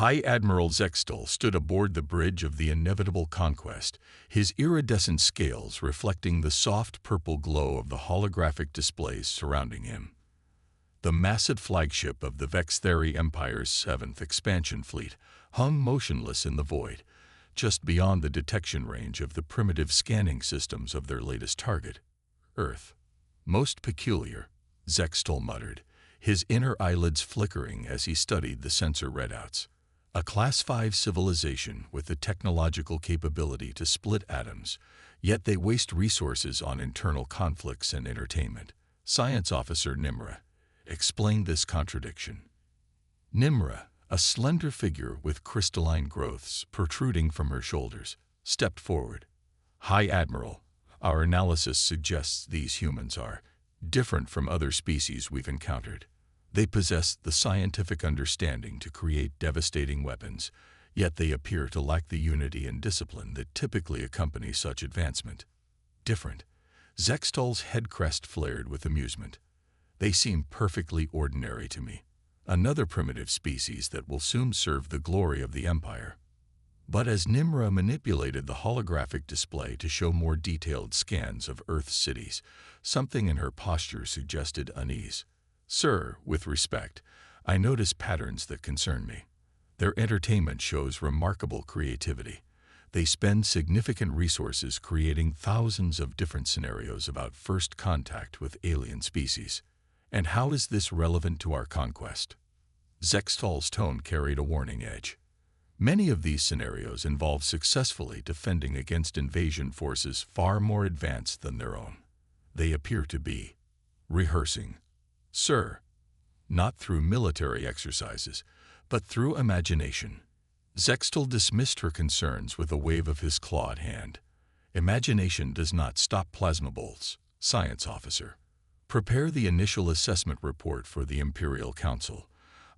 High Admiral Zextal stood aboard the bridge of the inevitable conquest, his iridescent scales reflecting the soft purple glow of the holographic displays surrounding him. The massive flagship of the Vextheri Empire's 7th expansion fleet hung motionless in the void, just beyond the detection range of the primitive scanning systems of their latest target, Earth. "Most peculiar," Zextal muttered, his inner eyelids flickering as he studied the sensor readouts. A Class 5 civilization with the technological capability to split atoms, yet they waste resources on internal conflicts and entertainment. Science Officer Nimra explained this contradiction. Nimra, a slender figure with crystalline growths protruding from her shoulders, stepped forward. "High Admiral, our analysis suggests these humans are different from other species we've encountered. They possess the scientific understanding to create devastating weapons, yet they appear to lack the unity and discipline that typically accompany such advancement." Different. Zextal's head crest flared with amusement. "They seem perfectly ordinary to me. Another primitive species that will soon serve the glory of the Empire." But as Nimra manipulated the holographic display to show more detailed scans of Earth's cities, something in her posture suggested unease. "Sir, with respect, I notice patterns that concern me. Their entertainment shows remarkable creativity. They spend significant resources creating thousands of different scenarios about first contact with alien species. And how is this relevant to our conquest?" Zextal's tone carried a warning edge. "Many of these scenarios involve successfully defending against invasion forces far more advanced than their own. They appear to be rehearsing, sir, not through military exercises, but through imagination." Zextal dismissed her concerns with a wave of his clawed hand. "Imagination does not stop plasma bolts, Science Officer. Prepare the initial assessment report for the Imperial Council.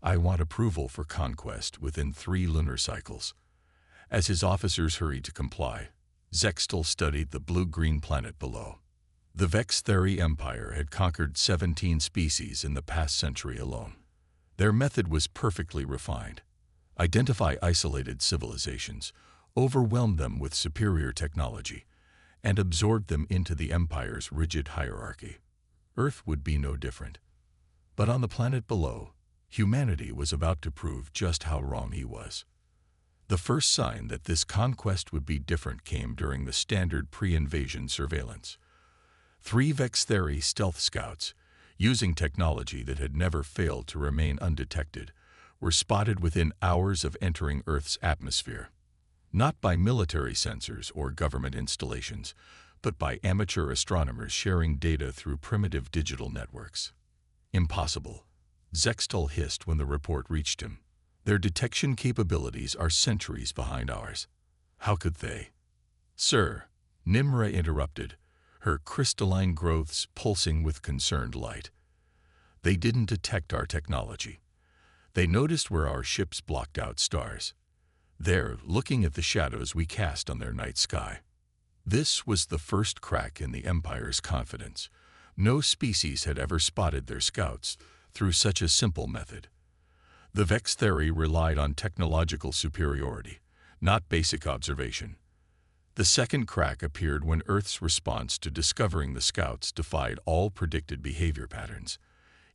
I want approval for conquest within 3 lunar cycles." As his officers hurried to comply, Zextal studied the blue-green planet below. The Vextheri Empire had conquered 17 species in the past century alone. Their method was perfectly refined. Identify isolated civilizations, overwhelm them with superior technology, and absorb them into the Empire's rigid hierarchy. Earth would be no different. But on the planet below, humanity was about to prove just how wrong he was. The first sign that this conquest would be different came during the standard pre-invasion surveillance. 3 Vextheri stealth scouts, using technology that had never failed to remain undetected, were spotted within hours of entering Earth's atmosphere. Not by military sensors or government installations, but by amateur astronomers sharing data through primitive digital networks. "Impossible," Zextal hissed when the report reached him. "Their detection capabilities are centuries behind ours. How could they?" "Sir," Nimra interrupted, her crystalline growths pulsing with concerned light. "They didn't detect our technology. They noticed where our ships blocked out stars. They're looking at the shadows we cast on their night sky." This was the first crack in the Empire's confidence. No species had ever spotted their scouts through such a simple method. The Vextheri relied on technological superiority, not basic observation. The second crack appeared when Earth's response to discovering the scouts defied all predicted behavior patterns.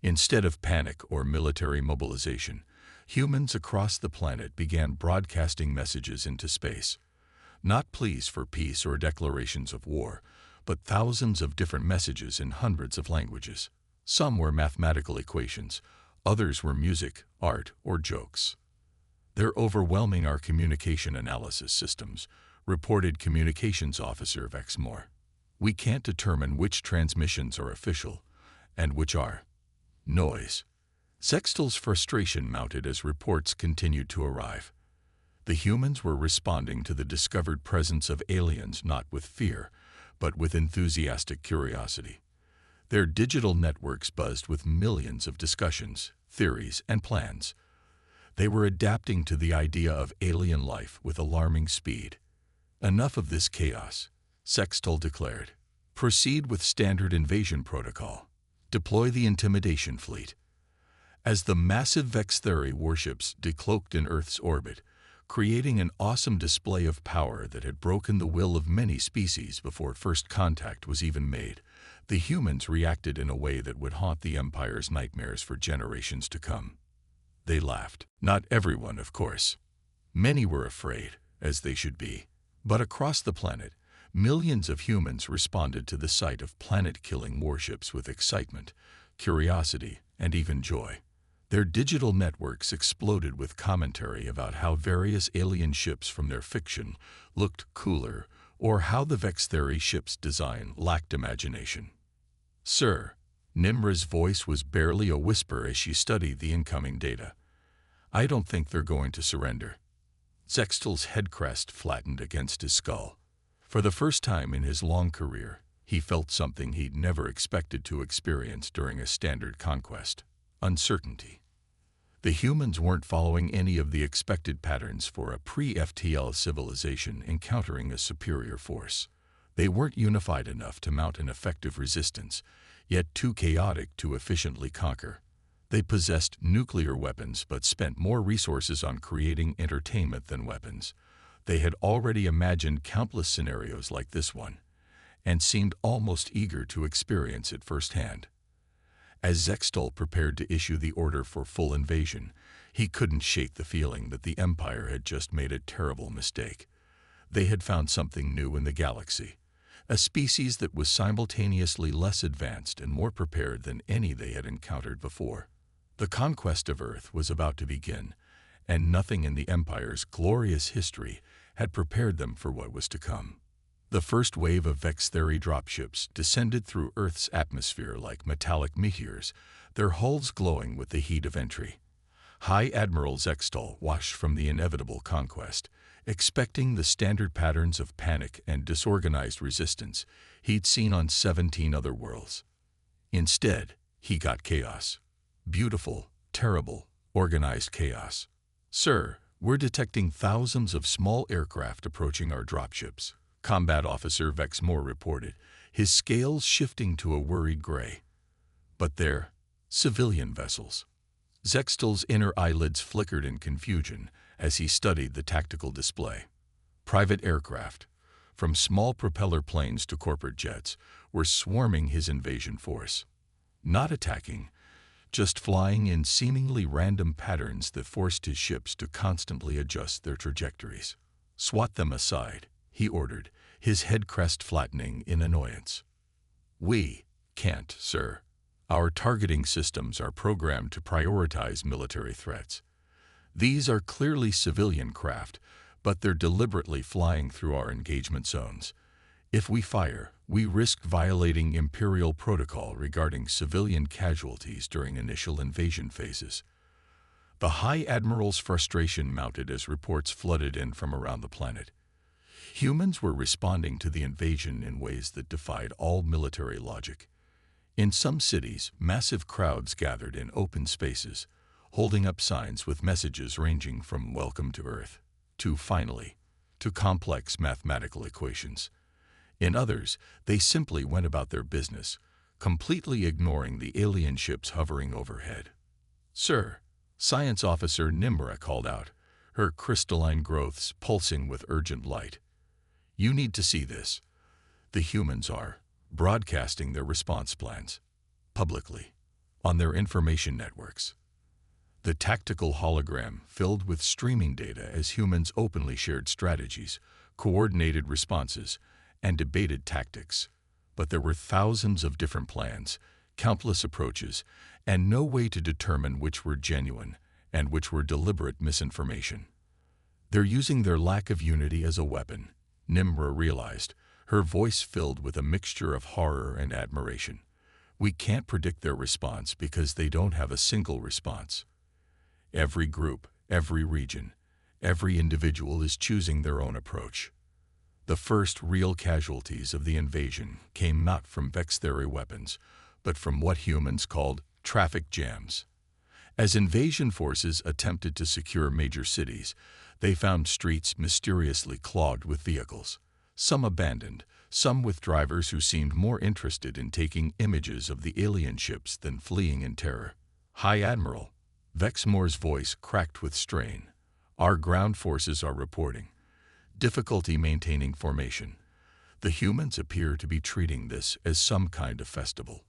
Instead of panic or military mobilization, humans across the planet began broadcasting messages into space. Not pleas for peace or declarations of war, but thousands of different messages in hundreds of languages. Some were mathematical equations, others were music, art, or jokes. "They're overwhelming our communication analysis systems," reported Communications Officer Vexmore. "We can't determine which transmissions are official and which are noise." Zextal's frustration mounted as reports continued to arrive. The humans were responding to the discovered presence of aliens not with fear, but with enthusiastic curiosity. Their digital networks buzzed with millions of discussions, theories, and plans. They were adapting to the idea of alien life with alarming speed. "Enough of this chaos," Zextal declared. "Proceed with standard invasion protocol. Deploy the intimidation fleet." as the massive Vextheri warships decloaked in Earth's orbit, creating an awesome display of power that had broken the will of many species before first contact was even made. The humans reacted in a way that would haunt the Empire's nightmares for generations to come. They laughed. Not everyone, of course. Many were afraid, as they should be. But across the planet, millions of humans responded to the sight of planet-killing warships with excitement, curiosity, and even joy. Their digital networks exploded with commentary about how various alien ships from their fiction looked cooler, or how the Vextheri ship's design lacked imagination. "Sir," Nimra's voice was barely a whisper as she studied the incoming data. "I don't think they're going to surrender." Zextal's head crest flattened against his skull. For the first time in his long career, he felt something he'd never expected to experience during a standard conquest: uncertainty. The humans weren't following any of the expected patterns for a pre-FTL civilization encountering a superior force. They weren't unified enough to mount an effective resistance, yet too chaotic to efficiently conquer. They possessed nuclear weapons but spent more resources on creating entertainment than weapons. They had already imagined countless scenarios like this one, and seemed almost eager to experience it firsthand. As Zextal prepared to issue the order for full invasion, he couldn't shake the feeling that the Empire had just made a terrible mistake. They had found something new in the galaxy, a species that was simultaneously less advanced and more prepared than any they had encountered before. The conquest of Earth was about to begin, and nothing in the Empire's glorious history had prepared them for what was to come. The first wave of Vextheri dropships descended through Earth's atmosphere like metallic meteors, their hulls glowing with the heat of entry. High Admiral Zextal watched from the inevitable conquest, expecting the standard patterns of panic and disorganized resistance he'd seen on 17 other worlds. Instead, he got chaos. Beautiful, terrible, organized chaos. "Sir, we're detecting thousands of small aircraft approaching our dropships," Combat Officer Vex Moore reported, his scales shifting to a worried gray. "But they're civilian vessels." Zextal's inner eyelids flickered in confusion as he studied the tactical display. Private aircraft, from small propeller planes to corporate jets, were swarming his invasion force. Not attacking, just flying in seemingly random patterns that forced his ships to constantly adjust their trajectories. "Swat them aside," he ordered, his head crest flattening in annoyance. "We can't, sir. Our targeting systems are programmed to prioritize military threats. These are clearly civilian craft, but they're deliberately flying through our engagement zones. If we fire, we risk violating imperial protocol regarding civilian casualties during initial invasion phases." The High Admiral's frustration mounted as reports flooded in from around the planet. Humans were responding to the invasion in ways that defied all military logic. In some cities, massive crowds gathered in open spaces, holding up signs with messages ranging from "Welcome to Earth" to "Finally" to complex mathematical equations. In others, they simply went about their business, completely ignoring the alien ships hovering overhead. "Sir," Science Officer Nimra called out, her crystalline growths pulsing with urgent light. "You need to see this. The humans are broadcasting their response plans publicly on their information networks." The tactical hologram filled with streaming data as humans openly shared strategies, coordinated responses, and debated tactics. But there were thousands of different plans, countless approaches, and no way to determine which were genuine and which were deliberate misinformation. "They're using their lack of unity as a weapon," Nimra realized, her voice filled with a mixture of horror and admiration. "We can't predict their response because they don't have a single response. Every group, every region, every individual is choosing their own approach." The first real casualties of the invasion came not from Vextheri weapons, but from what humans called traffic jams. As invasion forces attempted to secure major cities, they found streets mysteriously clogged with vehicles, some abandoned, some with drivers who seemed more interested in taking images of the alien ships than fleeing in terror. High Admiral, Vexmore's voice cracked with strain. Our ground forces are reporting difficulty maintaining formation. The humans appear to be treating this as some kind of festival.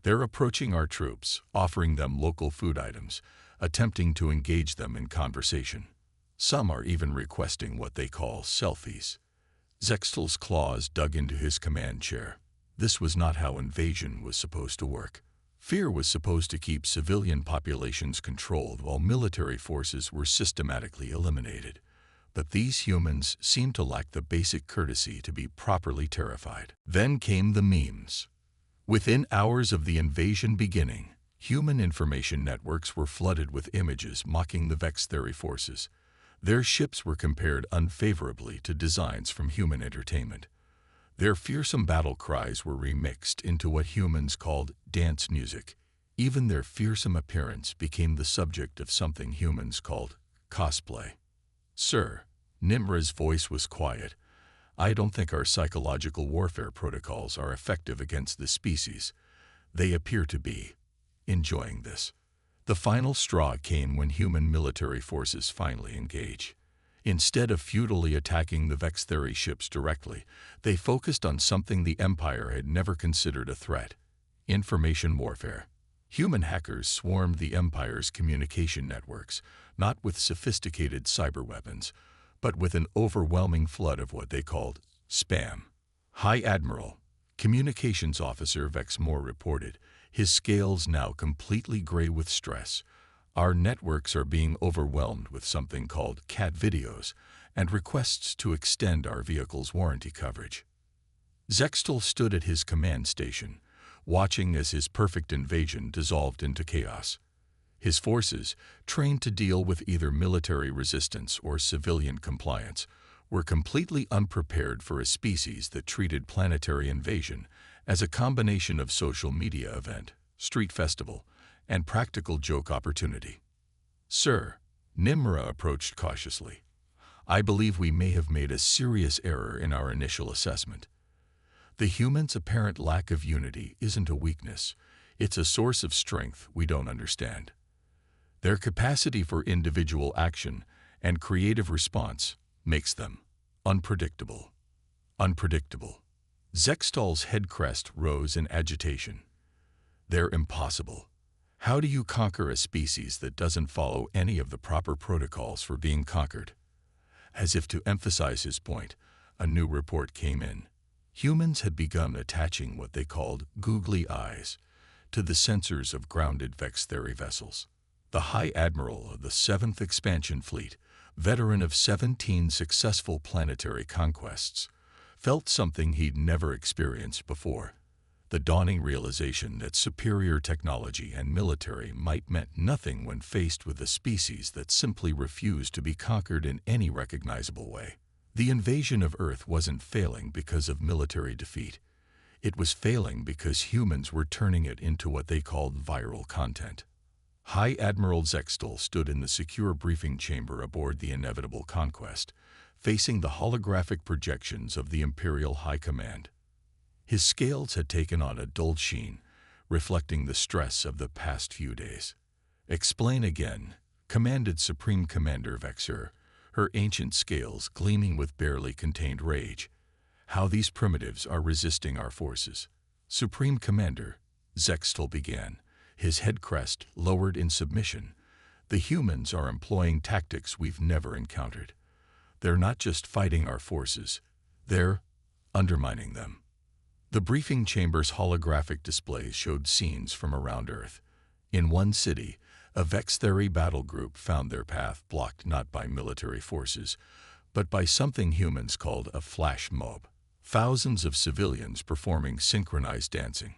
They're approaching our troops, offering them local food items, attempting to engage them in conversation. Some are even requesting what they call selfies. Zextal's claws dug into his command chair. This was not how invasion was supposed to work. Fear was supposed to keep civilian populations controlled while military forces were systematically eliminated. But these humans seemed to lack the basic courtesy to be properly terrified. Then came the memes. Within hours of the invasion beginning, human information networks were flooded with images mocking the Vextheri forces. Their ships were compared unfavorably to designs from human entertainment. Their fearsome battle cries were remixed into what humans called dance music. Even their fearsome appearance became the subject of something humans called cosplay. Sir, Nimra's voice was quiet. I don't think our psychological warfare protocols are effective against this species. They appear to be enjoying this. The final straw came when human military forces finally engage. Instead of futilely attacking the Vextheri ships directly, they focused on something the Empire had never considered a threat: information warfare. Human hackers swarmed the Empire's communication networks, not with sophisticated cyber weapons, but with an overwhelming flood of what they called spam. High Admiral, Communications Officer Vexmore reported, his scales now completely gray with stress. Our networks are being overwhelmed with something called cat videos and requests to extend our vehicle's warranty coverage. Zextal stood at his command station, watching as his perfect invasion dissolved into chaos. His forces, trained to deal with either military resistance or civilian compliance, were completely unprepared for a species that treated planetary invasion as a combination of social media event, street festival, and practical joke opportunity. Sir, Nimra approached cautiously. I believe we may have made a serious error in our initial assessment. The humans' apparent lack of unity isn't a weakness. It's a source of strength we don't understand. Their capacity for individual action and creative response makes them unpredictable. Unpredictable. Zextal's head crest rose in agitation. They're impossible. How do you conquer a species that doesn't follow any of the proper protocols for being conquered? As if to emphasize his point, a new report came in. Humans had begun attaching what they called googly eyes to the sensors of grounded Vextheri vessels. The High Admiral of the 7th Expansion Fleet, veteran of 17 successful planetary conquests, felt something he'd never experienced before. The dawning realization that superior technology and military might meant nothing when faced with a species that simply refused to be conquered in any recognizable way. The invasion of Earth wasn't failing because of military defeat. It was failing because humans were turning it into what they called viral content. High Admiral Zextal stood in the secure briefing chamber aboard the inevitable Conquest, facing the holographic projections of the Imperial High Command. His scales had taken on a dull sheen, reflecting the stress of the past few days. Explain again, commanded Supreme Commander Vexer, her ancient scales gleaming with barely contained rage. How these primitives are resisting our forces. Supreme Commander, Zextal began, his head crest lowered in submission. The humans are employing tactics we've never encountered. They're not just fighting our forces, they're undermining them. The briefing chamber's holographic displays showed scenes from around Earth. In one city, a Vextheri battle group found their path blocked not by military forces, but by something humans called a flash mob. Thousands of civilians performing synchronized dancing.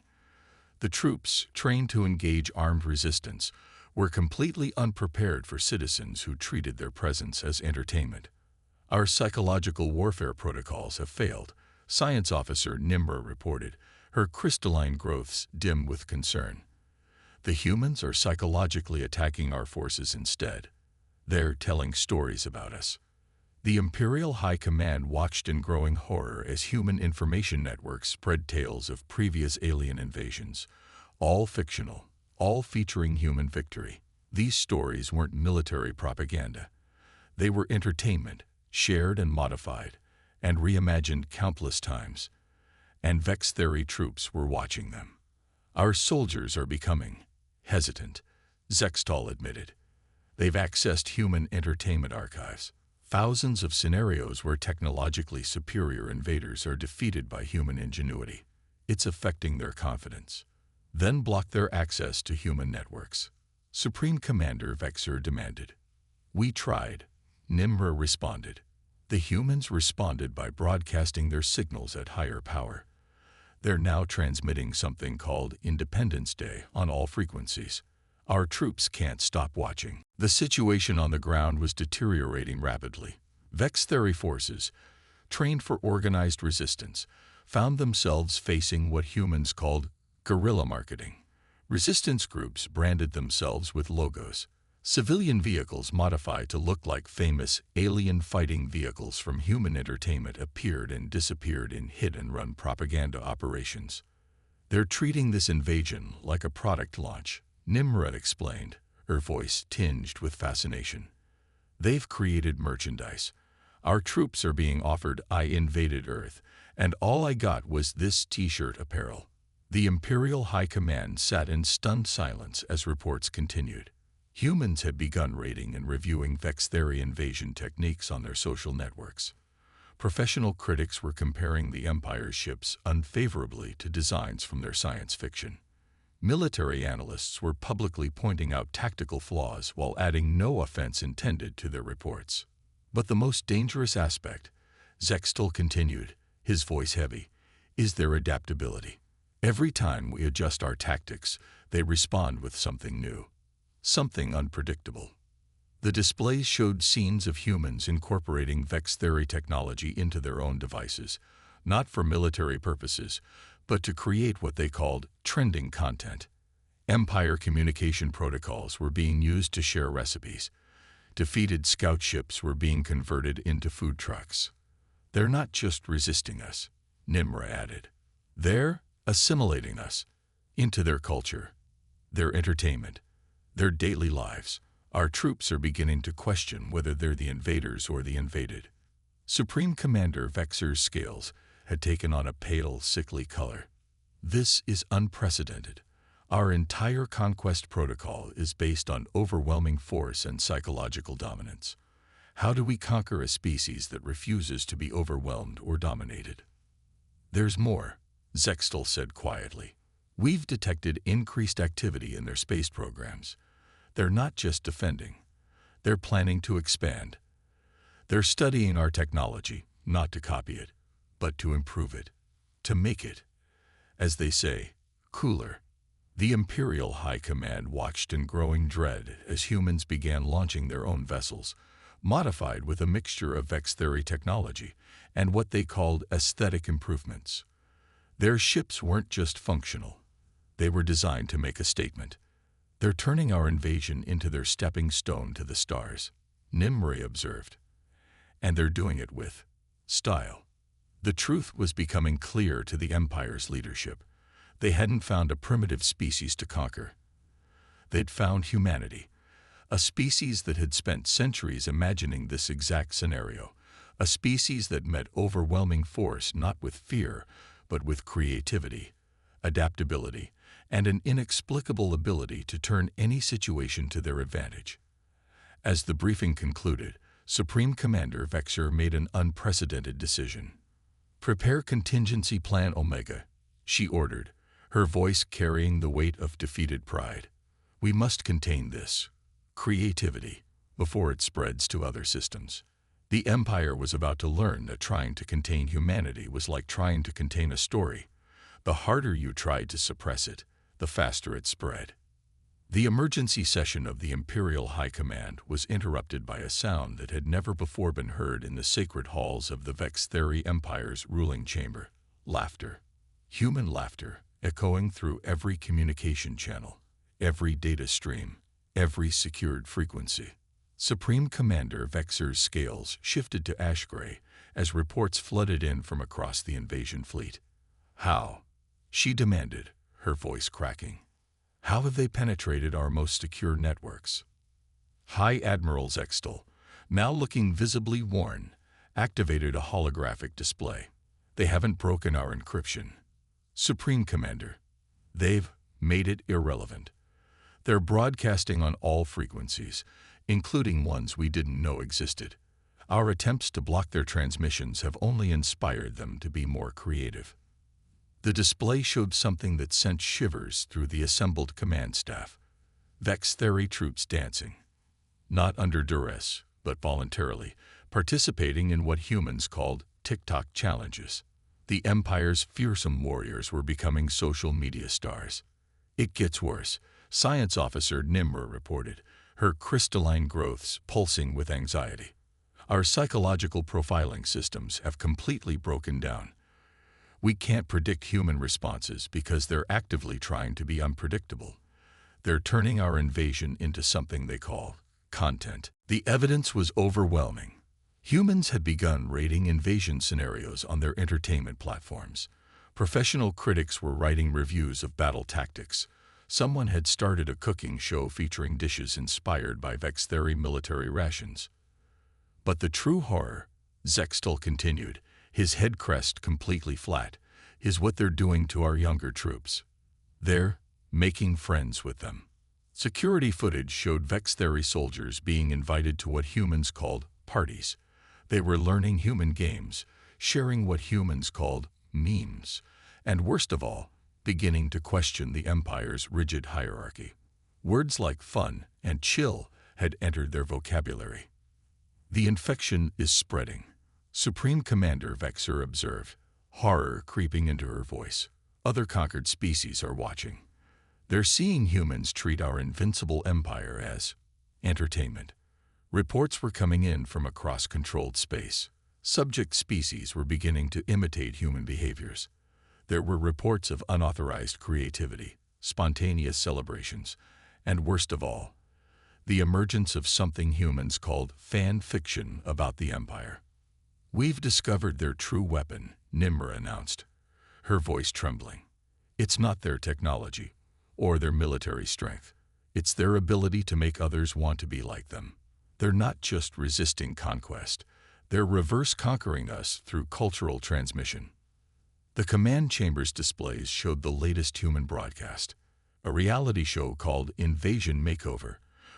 The troops, trained to engage armed resistance, were completely unprepared for citizens who treated their presence as entertainment. Our psychological warfare protocols have failed, Science Officer Nimra reported, her crystalline growths dim with concern. The humans are psychologically attacking our forces instead. They're telling stories about us. The Imperial High Command watched in growing horror as human information networks spread tales of previous alien invasions, all fictional, all featuring human victory. These stories weren't military propaganda. They were entertainment, shared and modified, and reimagined countless times. And Vex Theory troops were watching them. Our soldiers are becoming hesitant, Zextal admitted. They've accessed human entertainment archives. Thousands of scenarios where technologically superior invaders are defeated by human ingenuity. It's affecting their confidence. Then block their access to human networks. Supreme Commander Vexer demanded. We tried, Nimra responded. The humans responded by broadcasting their signals at higher power. They're now transmitting something called Independence Day on all frequencies. Our troops can't stop watching. The situation on the ground was deteriorating rapidly. Vex Theory forces, trained for organized resistance, found themselves facing what humans called guerrilla marketing. Resistance groups branded themselves with logos. Civilian vehicles modified to look like famous alien fighting vehicles from human entertainment appeared and disappeared in hit-and-run propaganda operations. They're treating this invasion like a product launch, Nimrod explained, her voice tinged with fascination. They've created merchandise. Our troops are being offered "I invaded Earth, and all I got was this t-shirt apparel." The Imperial High Command sat in stunned silence as reports continued. Humans had begun rating and reviewing Vex Theory invasion techniques on their social networks. Professional critics were comparing the Empire's ships unfavorably to designs from their science fiction. Military analysts were publicly pointing out tactical flaws while adding no offense intended to their reports. But the most dangerous aspect, Zextal continued, his voice heavy, is their adaptability. Every time we adjust our tactics, they respond with something new, something unpredictable. The displays showed scenes of humans incorporating Vex Theory technology into their own devices, not for military purposes, but to create what they called trending content. Empire communication protocols were being used to share recipes. Defeated scout ships were being converted into food trucks. They're not just resisting us, Nimra added. They're assimilating us into their culture, their entertainment, their daily lives. Our troops are beginning to question whether they're the invaders or the invaded. Supreme Commander Vexer's scales had taken on a pale, sickly color. This is unprecedented. Our entire conquest protocol is based on overwhelming force and psychological dominance. How do we conquer a species that refuses to be overwhelmed or dominated? There's more, Zextal said quietly. We've detected increased activity in their space programs. They're not just defending. They're planning to expand. They're studying our technology, not to copy it, but to improve it, to make it, as they say, cooler. The Imperial High Command watched in growing dread as humans began launching their own vessels, modified with a mixture of Vex Theory technology and what they called aesthetic improvements. Their ships weren't just functional. They were designed to make a statement. They're turning our invasion into their stepping stone to the stars, Nimri observed. And they're doing it with style. The truth was becoming clear to the Empire's leadership. They hadn't found a primitive species to conquer. They'd found humanity, a species that had spent centuries imagining this exact scenario, a species that met overwhelming force not with fear, but with creativity, adaptability, and an inexplicable ability to turn any situation to their advantage. As the briefing concluded, Supreme Commander Vexer made an unprecedented decision. "Prepare Contingency Plan Omega," she ordered, her voice carrying the weight of defeated pride. "We must contain this creativity before it spreads to other systems." The Empire was about to learn that trying to contain humanity was like trying to contain a story. The harder you tried to suppress it, the faster it spread. The emergency session of the Imperial High Command was interrupted by a sound that had never before been heard in the sacred halls of the Vex Theory Empire's ruling chamber. Laughter. Human laughter, echoing through every communication channel, every data stream, every secured frequency. Supreme Commander Vexer's scales shifted to ash gray as reports flooded in from across the invasion fleet. "How?" she demanded, her voice cracking. How have they penetrated our most secure networks? High Admiral Zextal, now looking visibly worn, activated a holographic display. They haven't broken our encryption. Supreme Commander, they've made it irrelevant. They're broadcasting on all frequencies, including ones we didn't know existed. Our attempts to block their transmissions have only inspired them to be more creative. The display showed something that sent shivers through the assembled command staff. Vextheri troops dancing. Not under duress, but voluntarily, participating in what humans called TikTok challenges. The Empire's fearsome warriors were becoming social media stars. It gets worse, Science Officer Nimra reported, her crystalline growths pulsing with anxiety. Our psychological profiling systems have completely broken down. We can't predict human responses because they're actively trying to be unpredictable. They're turning our invasion into something they call content. The evidence was overwhelming. Humans had begun rating invasion scenarios on their entertainment platforms. Professional critics were writing reviews of battle tactics. Someone had started a cooking show featuring dishes inspired by Vextheri military rations. But the true horror, Zextal continued, his head crest completely flat, is what they're doing to our younger troops. They're making friends with them. Security footage showed Vextheri soldiers being invited to what humans called parties. They were learning human games, sharing what humans called memes, and worst of all, beginning to question the Empire's rigid hierarchy. Words like fun and chill had entered their vocabulary. The infection is spreading, Supreme Commander Vexer observed, horror creeping into her voice. Other conquered species are watching. They're seeing humans treat our invincible empire as entertainment. Reports were coming in from across controlled space. Subject species were beginning to imitate human behaviors. There were reports of unauthorized creativity, spontaneous celebrations, and worst of all, the emergence of something humans called fan fiction about the Empire. We've discovered their true weapon, Nimra announced, her voice trembling. It's not their technology or their military strength. It's their ability to make others want to be like them. They're not just resisting conquest. They're reverse conquering us through cultural transmission. The command chamber's displays showed the latest human broadcast, a reality show called Invasion Makeover,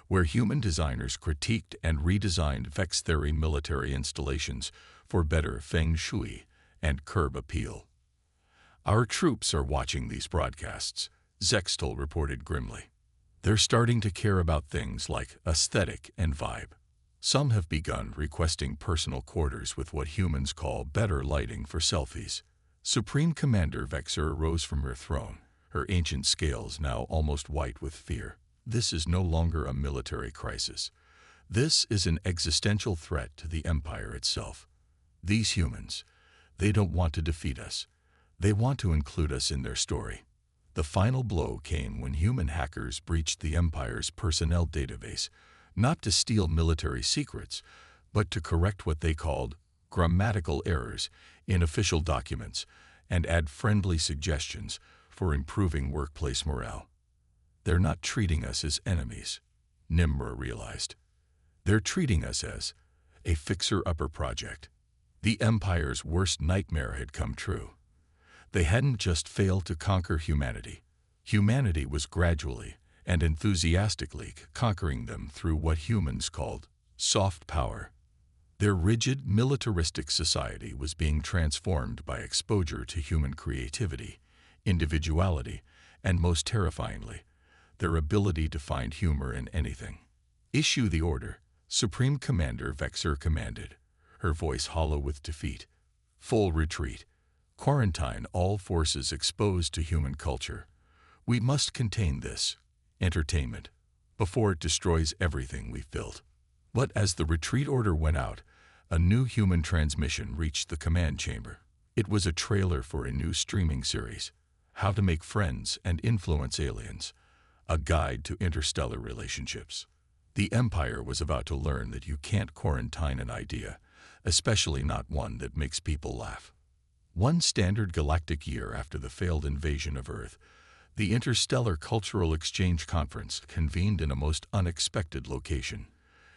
where human designers critiqued and redesigned Vextheri military installations for better feng shui and curb appeal. Our troops are watching these broadcasts, Zextal reported grimly. They're starting to care about things like aesthetic and vibe. Some have begun requesting personal quarters with what humans call better lighting for selfies. Supreme Commander Vexer rose from her throne, her ancient scales now almost white with fear. This is no longer a military crisis. This is an existential threat to the Empire itself. These humans, they don't want to defeat us. They want to include us in their story. The final blow came when human hackers breached the Empire's personnel database, not to steal military secrets, but to correct what they called grammatical errors in official documents and add friendly suggestions for improving workplace morale. They're not treating us as enemies, Nimra realized. They're treating us as a fixer-upper project. The Empire's worst nightmare had come true. They hadn't just failed to conquer humanity. Humanity was gradually and enthusiastically conquering them through what humans called soft power. Their rigid, militaristic society was being transformed by exposure to human creativity, individuality, and most terrifyingly, their ability to find humor in anything. Issue the order, Supreme Commander Vexer commanded, her voice hollow with defeat. Full retreat. Quarantine all forces exposed to human culture. We must contain this entertainment before it destroys everything we've built. But as the retreat order went out, a new human transmission reached the command chamber. It was a trailer for a new streaming series, How to Make Friends and Influence Aliens, a guide to interstellar relationships. The Empire was about to learn that you can't quarantine an idea, especially not one that makes people laugh. One standard galactic year after the failed invasion of Earth, The Interstellar Cultural Exchange Conference convened in a most unexpected location.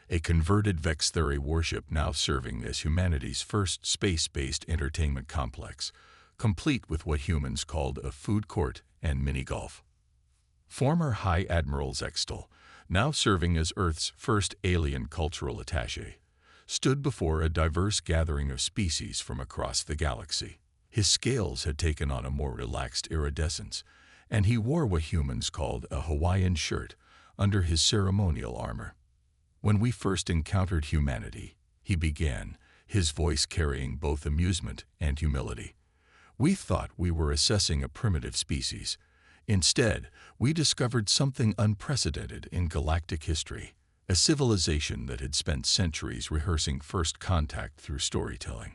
A converted Vex Theory warship now serving as humanity's first space-based entertainment complex, complete with what humans called a food court and mini-golf. Former High Admiral Zextal, now serving as Earth's first alien cultural attaché, stood before a diverse gathering of species from across the galaxy. His scales had taken on a more relaxed iridescence, and he wore what humans called a Hawaiian shirt under his ceremonial armor. When we first encountered humanity, he began, his voice carrying both amusement and humility. We thought we were assessing a primitive species. Instead, we discovered something unprecedented in galactic history, a civilization that had spent centuries rehearsing first contact through storytelling.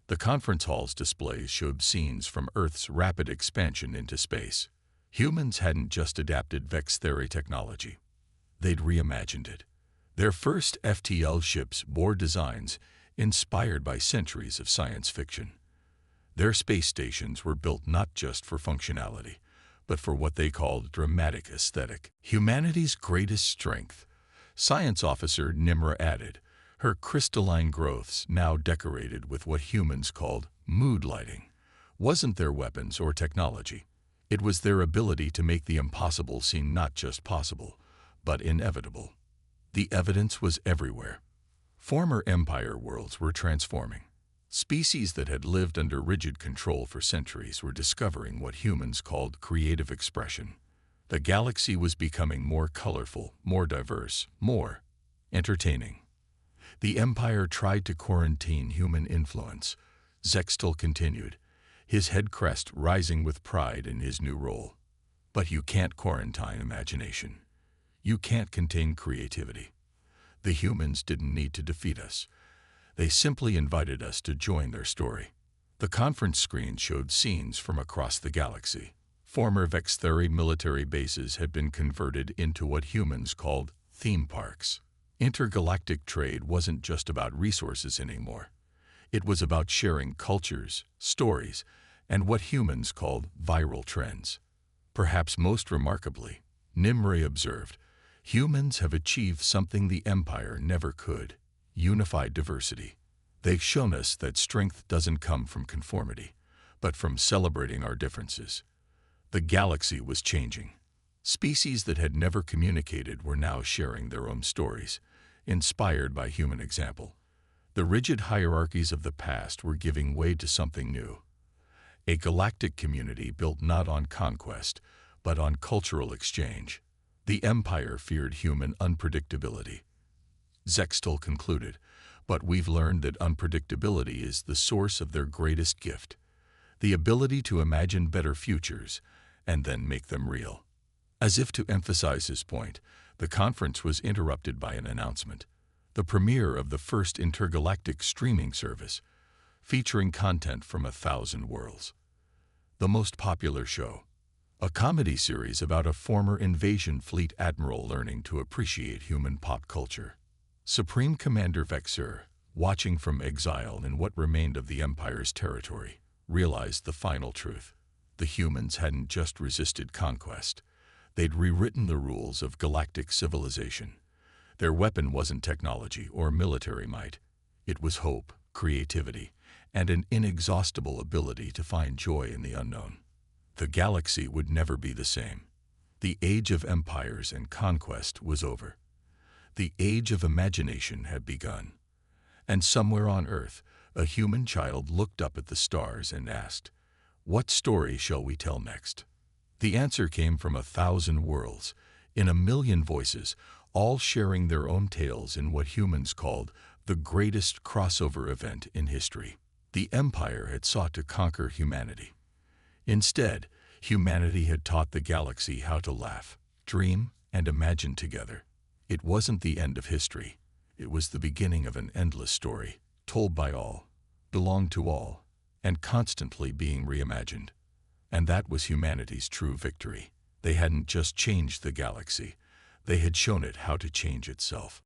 The conference hall's displays showed scenes from Earth's rapid expansion into space. Humans hadn't just adapted Vex Theory technology. They'd reimagined it. Their first FTL ships bore designs inspired by centuries of science fiction. Their space stations were built not just for functionality, but for what they called dramatic aesthetic. Humanity's greatest strength, science officer Nimra added, her crystalline growths now decorated with what humans called mood lighting, wasn't their weapons or technology. It was their ability to make the impossible seem not just possible, but inevitable. The evidence was everywhere. Former Empire worlds were transforming. Species that had lived under rigid control for centuries were discovering what humans called creative expression. The galaxy was becoming more colorful, more diverse, more entertaining. The Empire tried to quarantine human influence. Zextal continued, his head crest rising with pride in his new role. But you can't quarantine imagination. You can't contain creativity. The humans didn't need to defeat us. They simply invited us to join their story. The conference screen showed scenes from across the galaxy. Former Vex Theory military bases had been converted into what humans called theme parks. Intergalactic trade wasn't just about resources anymore. It was about sharing cultures, stories, and what humans called viral trends. Perhaps most remarkably, Nimre observed, humans have achieved something the Empire never could: unified diversity. They've shown us that strength doesn't come from conformity, but from celebrating our differences. The galaxy was changing. Species that had never communicated were now sharing their own stories, inspired by human example. The rigid hierarchies of the past were giving way to something new. A galactic community built not on conquest, but on cultural exchange. The Empire feared human unpredictability. Zextal concluded, but we've learned that unpredictability is the source of their greatest gift, the ability to imagine better futures and then make them real. As if to emphasize his point, the conference was interrupted by an announcement: the premiere of the first intergalactic streaming service, featuring content from 1,000 worlds. The most popular show, a comedy series about a former invasion fleet admiral learning to appreciate human pop culture. Supreme Commander Vexer, watching from exile in what remained of the Empire's territory, realized the final truth. The humans hadn't just resisted conquest. They'd rewritten the rules of galactic civilization. Their weapon wasn't technology or military might. It was hope, creativity, and an inexhaustible ability to find joy in the unknown. The galaxy would never be the same. The age of empires and conquest was over. The age of imagination had begun. And somewhere on Earth, a human child looked up at the stars and asked, "What story shall we tell next?" The answer came from 1,000 worlds, in 1,000,000 voices, all sharing their own tales in what humans called the greatest crossover event in history. The Empire had sought to conquer humanity. Instead, humanity had taught the galaxy how to laugh, dream, and imagine together. It wasn't the end of history. It was the beginning of an endless story, told by all, belonged to all, and constantly being reimagined. And that was humanity's true victory. They hadn't just changed the galaxy. They had shown it how to change itself.